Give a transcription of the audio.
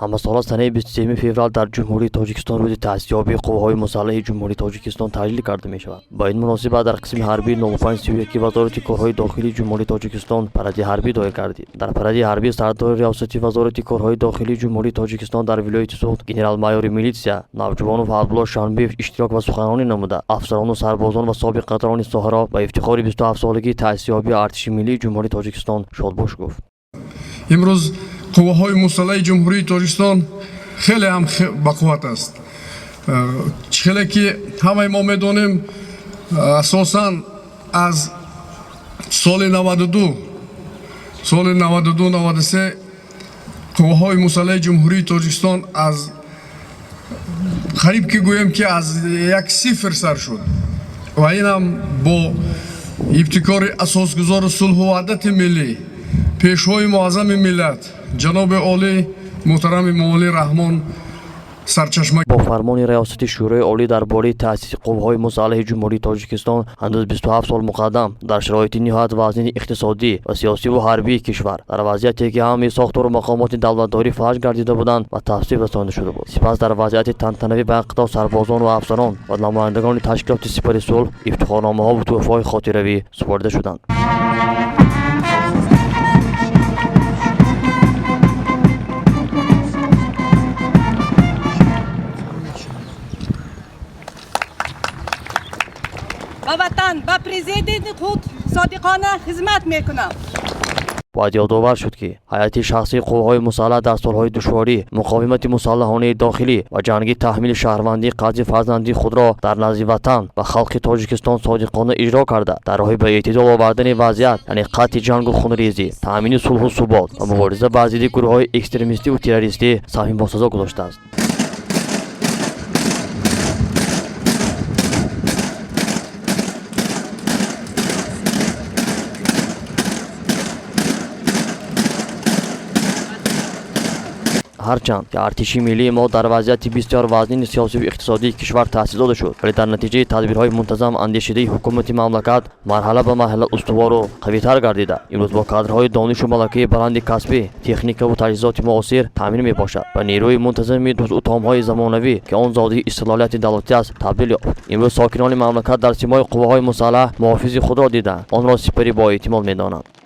همسال سنه 23 فوریه در جمهوری تاجیکستان روز تأسیس‌یابی قواهای مسلح جمهوری تاجیکستان تحلیل کرده می شود. با این مناسبت در قسم حربی 9531 وزارت کارهای داخلی جمهوری تاجیکستان پرده حربی دایر گردید. در پرده حربی سردار ریاستی وزارت کارهای داخلی جمهوری تاجیکستان در ولایت سوخت گنرال مایور میلیتسیا نوجوان و فعال شانبیف اشتراک و سخنرانی نموده. افسران و سربازان و سابق قدران ساحرا با افتخار 27 سالگی تأسیس‌یابی ارتش ملی جمهوری تاجیکستان شادباش گفت. امروز قواهای مسلح جمهوری تاجیکستان خیلی هم بقوت است. خیلی که همه ما میدونیم اساساً از سال 92 قواهای مسلح جمهوری تاجیکستان از قریب که گویم که از یک صفر سر شد و این هم با ابتکار اساسگزار صلح و وحدت ملی پیشوای معظم ملت جناب عالی محترم معالی رحمان سرچشمه با فرمان ریاست شورای عالی درباره تأسیس قواهای مسلح جمهوری تاجیکستان هنوز 27 سال مقدم در شرایط نهایت وزین اقتصادی و سیاسی و حربی کشور در وضعیتی که همه ساختار و مقامات دولتداری فلج گردیده بودند و تفسیر رسانده شده بود. سپس در وضعیت تنتنوی به اقدام سربازان و افسران و نمایندگان تشکیلات سپاه صلح افتخارنامه‌ها و تحفه‌های خاطره‌ای سپرده شدند. و وطن و پرزیدنت خود صادقانه خدمت میکنم. باید یادآور شد که هیئت شخصی قواهای مسلح در سالهای دشواری مقاومت مسلحانه داخلی و جنگی تحمیل شهروندی قضیه فرزندی خود را در نزد وطن و خلق تاجیکستان صادقانه اجرا کرده در راه به اعتدال آوردن وضعیت یعنی قطع جنگ و خونریزی، تامین صلح و ثبات و مبارزه با ضد گروه‌های اکستریمیستی و تروریستی سهم با سزا گذاشته است. هرچند که ارتش ملی ما در وضعیت بسیار وزین سیاسی و اقتصادی کشور تأسیس داده شد ولی در نتیجه تدبیرهای منتظم اندیشیده حکومت مملکت مرحله به مرحله استوار و قوی‌تر گردیده امروز با کادرهای دانش و ملکه بلند کسبی تکنیک و تجهیزات معاصر تامین میباشد و نیروی منتظم دوز اتامهای زمانوی که آن زاده استقلالیت دولتی است تبدیل یافت. امروز ساکنان مملکت در سیمای قواهای مسلح محافظ خود را دیدند آن را سپری با احتمال میدانند.